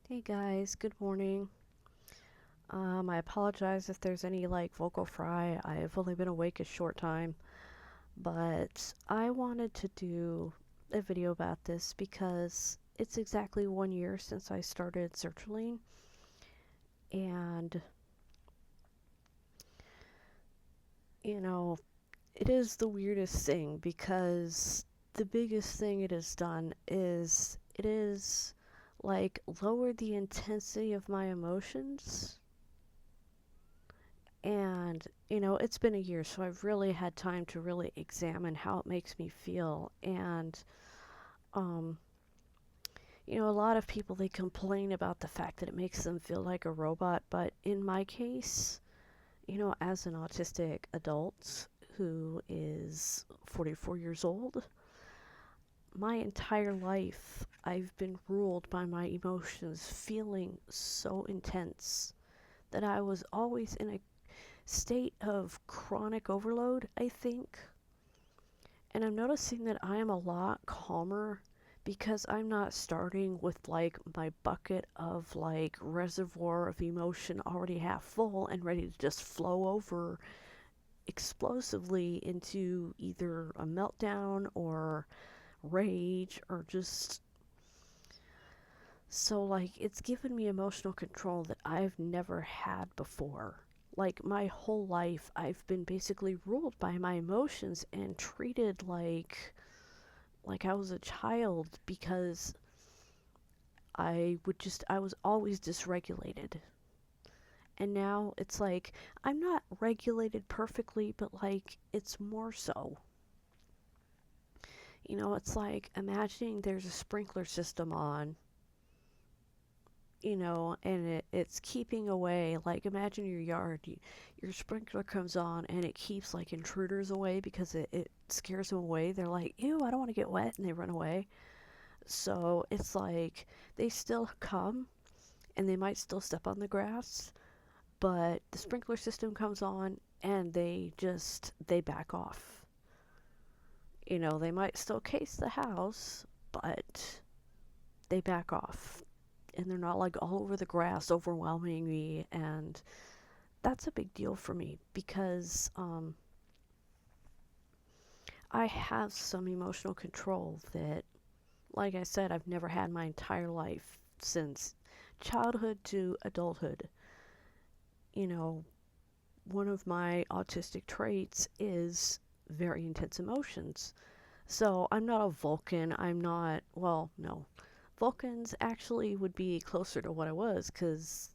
Hey guys, good morning. I apologize if there's any vocal fry. I've only been awake a short time, but I wanted to do a video about this because it's exactly 1 year since I started Sertraline, and you know, it is the weirdest thing because the biggest thing it has done is it is lowered the intensity of my emotions. And, it's been a year, so I've really had time to really examine how it makes me feel. And, um, a lot of people, they complain about the fact that it makes them feel like a robot. But in my case, as an autistic adult who is 44 years old, my entire life I've been ruled by my emotions feeling so intense that I was always in a state of chronic overload, I think. And I'm noticing that I am a lot calmer because I'm not starting with my bucket of reservoir of emotion already half full and ready to just flow over explosively into either a meltdown or rage or just it's given me emotional control that I've never had before. Like my whole life, I've been basically ruled by my emotions and treated like I was a child because I was always dysregulated. And now it's like I'm not regulated perfectly, but it's more so. It's like imagining there's a sprinkler system on, and it's keeping away. Like, imagine your yard, your sprinkler comes on and it keeps intruders away because it scares them away. They're like, ew, I don't want to get wet, and they run away. So it's like they still come and they might still step on the grass, but the sprinkler system comes on and they back off. They might still case the house, but they back off and they're not all over the grass overwhelming me. And that's a big deal for me because I have some emotional control that, like I said, I've never had my entire life since childhood to adulthood. You know, one of my autistic traits is very intense emotions. So I'm not a Vulcan. I'm not, well, no. Vulcans actually would be closer to what I was because,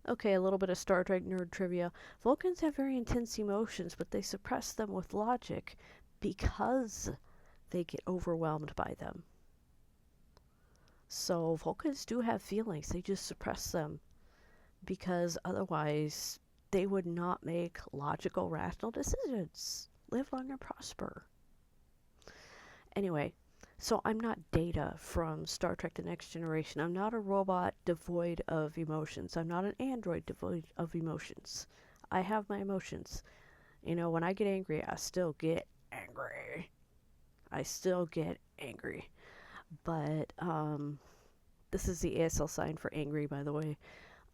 okay, a little bit of Star Trek nerd trivia. Vulcans have very intense emotions, but they suppress them with logic because they get overwhelmed by them. So Vulcans do have feelings, they just suppress them because otherwise they would not make logical, rational decisions. Live long and prosper. Anyway, so I'm not Data from Star Trek The Next Generation. I'm not a robot devoid of emotions. I'm not an android devoid of emotions. I have my emotions. When I get angry, I still get angry. I still get angry. But this is the ASL sign for angry, by the way.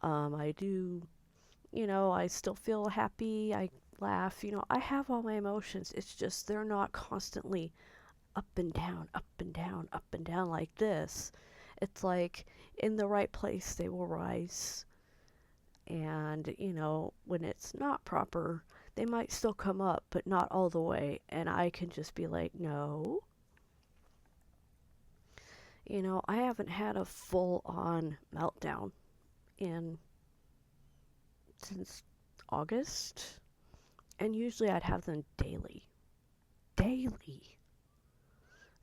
I do, I still feel happy. I laugh. I have all my emotions. It's just they're not constantly up and down, up and down, up and down like this. It's like in the right place they will rise. And, when it's not proper, they might still come up, but not all the way. And I can just be like, no. I haven't had a full on meltdown in since August. And usually I'd have them daily. Daily.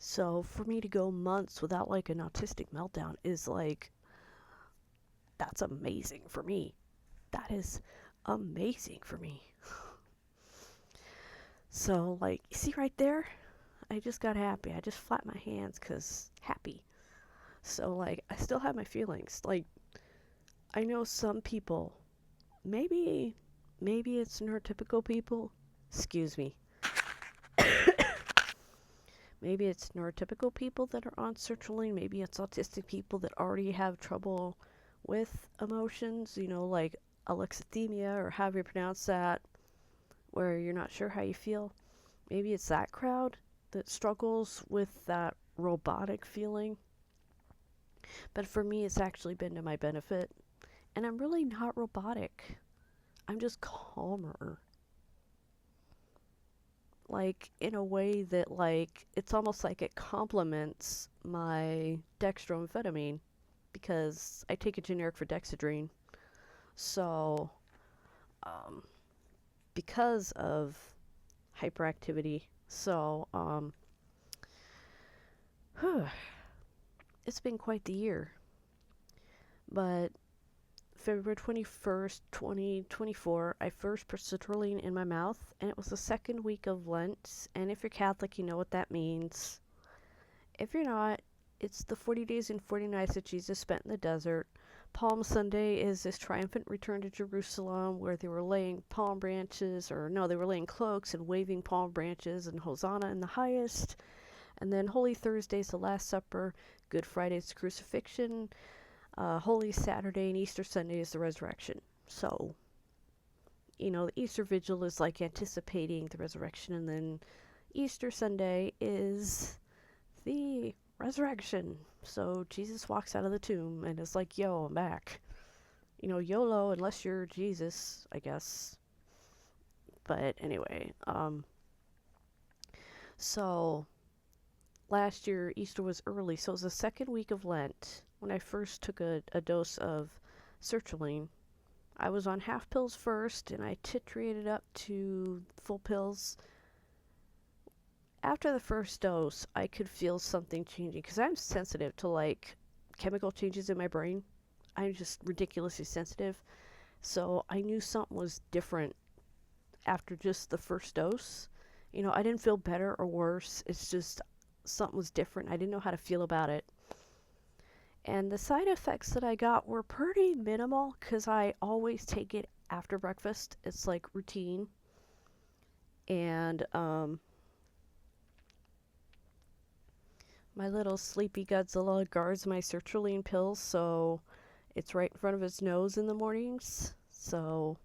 So for me to go months without an autistic meltdown is that's amazing for me. That is amazing for me. So you see right there? I just got happy. I just flapped my hands cuz happy. So I still have my feelings. I know some people, maybe it's neurotypical people. Excuse me. Maybe it's neurotypical people that are on sertraline. Maybe it's autistic people that already have trouble with emotions, like alexithymia or however you pronounce that, where you're not sure how you feel. Maybe it's that crowd that struggles with that robotic feeling. But for me, it's actually been to my benefit. And I'm really not robotic. I'm just calmer. Like, in a way that, like, it's almost like it complements my dextroamphetamine because I take a generic for dexedrine. So, um, because of hyperactivity, it's been quite the year. But February 21st, 2024, I first put citrulline in my mouth, and it was the second week of Lent. And if you're Catholic, you know what that means. If you're not, it's the 40 days and 40 nights that Jesus spent in the desert. Palm Sunday is this triumphant return to Jerusalem where they were laying palm branches, or no, they were laying cloaks and waving palm branches and Hosanna in the highest. And then Holy Thursday is the Last Supper, Good Friday is the crucifixion, Holy Saturday and Easter Sunday is the resurrection. So, the Easter Vigil is like anticipating the resurrection, and then Easter Sunday is the resurrection. So Jesus walks out of the tomb and is like, yo, I'm back. YOLO, unless you're Jesus, I guess. But anyway, so last year Easter was early, so it was the second week of Lent when I first took a dose of sertraline. I was on half pills first, and I titrated up to full pills. After the first dose, I could feel something changing because I'm sensitive to like chemical changes in my brain. I'm just ridiculously sensitive. So I knew something was different after just the first dose. I didn't feel better or worse. It's just something was different. I didn't know how to feel about it. And the side effects that I got were pretty minimal because I always take it after breakfast. It's like routine. And my little sleepy Godzilla guards my sertraline pills, so it's right in front of his nose in the mornings. So,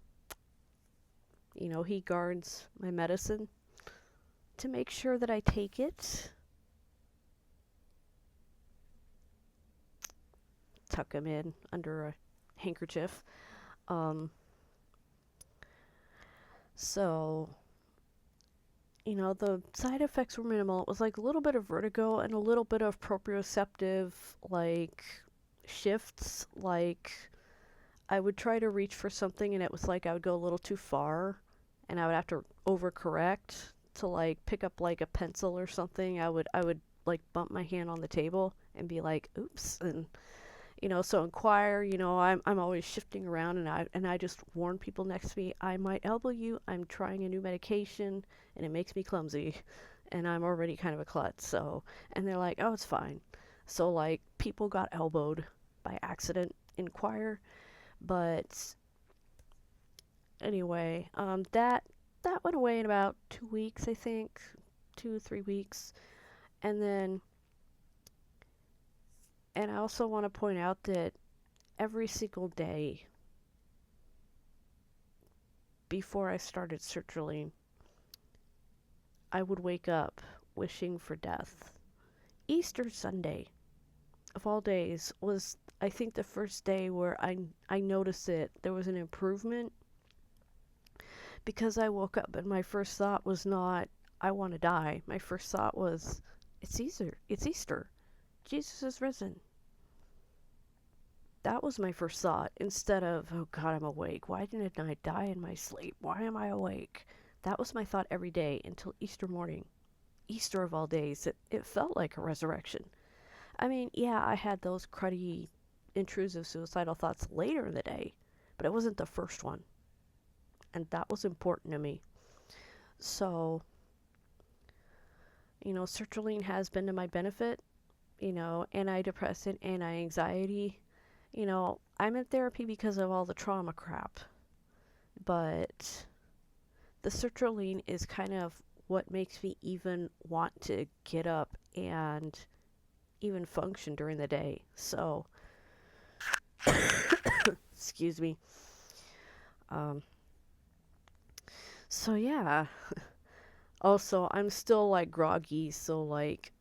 he guards my medicine to make sure that I take it. Tuck him in under a handkerchief. So, the side effects were minimal. It was like a little bit of vertigo and a little bit of proprioceptive, like, shifts. Like, I would try to reach for something and it was like I would go a little too far and I would have to overcorrect to, like, pick up, like, a pencil or something. I would like, bump my hand on the table and be like, oops, and so in choir, I'm always shifting around, and I just warn people next to me, I might elbow you. I'm trying a new medication, and it makes me clumsy, and I'm already kind of a klutz. So, and they're like, oh, it's fine. So, like, people got elbowed by accident in choir, but anyway, that went away in about 2 weeks, I think, 2 3 weeks, and then. And I also want to point out that every single day before I started sertraline, I would wake up wishing for death. Easter Sunday, of all days, was, I think, the first day where I noticed that there was an improvement because I woke up and my first thought was not, I want to die. My first thought was, it's Easter. It's Easter. Jesus is risen. That was my first thought, instead of, oh God, I'm awake. Why didn't I die in my sleep? Why am I awake? That was my thought every day until Easter morning. Easter of all days. It felt like a resurrection. I mean, yeah, I had those cruddy, intrusive, suicidal thoughts later in the day, but it wasn't the first one. And that was important to me. So, sertraline has been to my benefit. Antidepressant, anti-anxiety. I'm in therapy because of all the trauma crap. But the sertraline is kind of what makes me even want to get up and even function during the day. So, excuse me. Um, so yeah. Also, I'm still like groggy, so like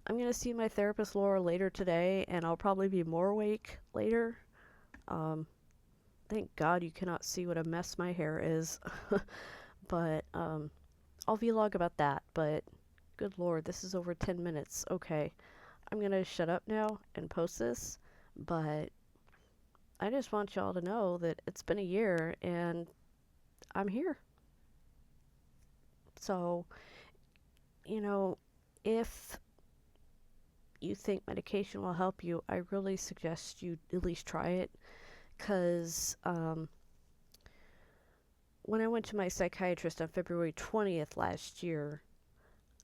I'm gonna see my therapist Laura later today, and I'll probably be more awake later. Um, thank God you cannot see what a mess my hair is, but I'll vlog about that. But good Lord, this is over 10 minutes. Okay, I'm gonna shut up now and post this, but I just want y'all to know that it's been a year and I'm here. So, you know, if you think medication will help you, I really suggest you at least try it. Because when I went to my psychiatrist on February 20th last year,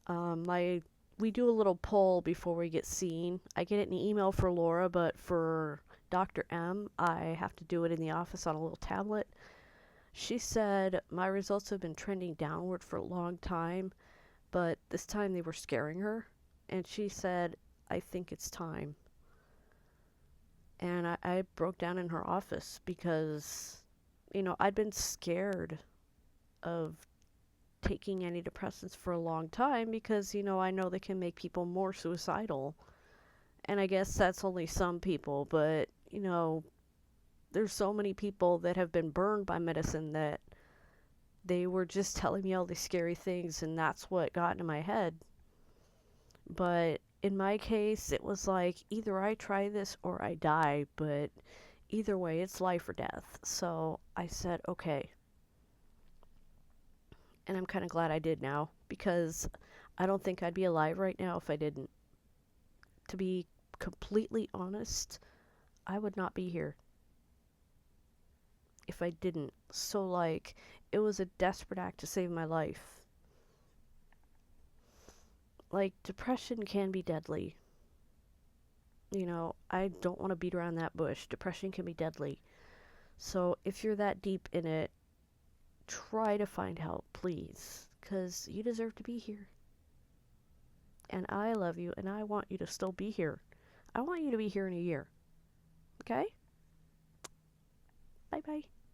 my we do a little poll before we get seen. I get it in the email for Laura, but for Dr. M, I have to do it in the office on a little tablet. She said my results have been trending downward for a long time, but this time they were scaring her. And she said, I think it's time. And I broke down in her office because, I'd been scared of taking antidepressants for a long time because, I know they can make people more suicidal. And I guess that's only some people, but, there's so many people that have been burned by medicine that they were just telling me all these scary things, and that's what got into my head. But in my case, it was like either I try this or I die, but either way, it's life or death. So I said, okay. And I'm kind of glad I did now because I don't think I'd be alive right now if I didn't. To be completely honest, I would not be here if I didn't. So, like, it was a desperate act to save my life. Like, depression can be deadly. I don't want to beat around that bush. Depression can be deadly. So, if you're that deep in it, try to find help, please, because you deserve to be here. And I love you, and I want you to still be here. I want you to be here in a year. Okay? Bye bye.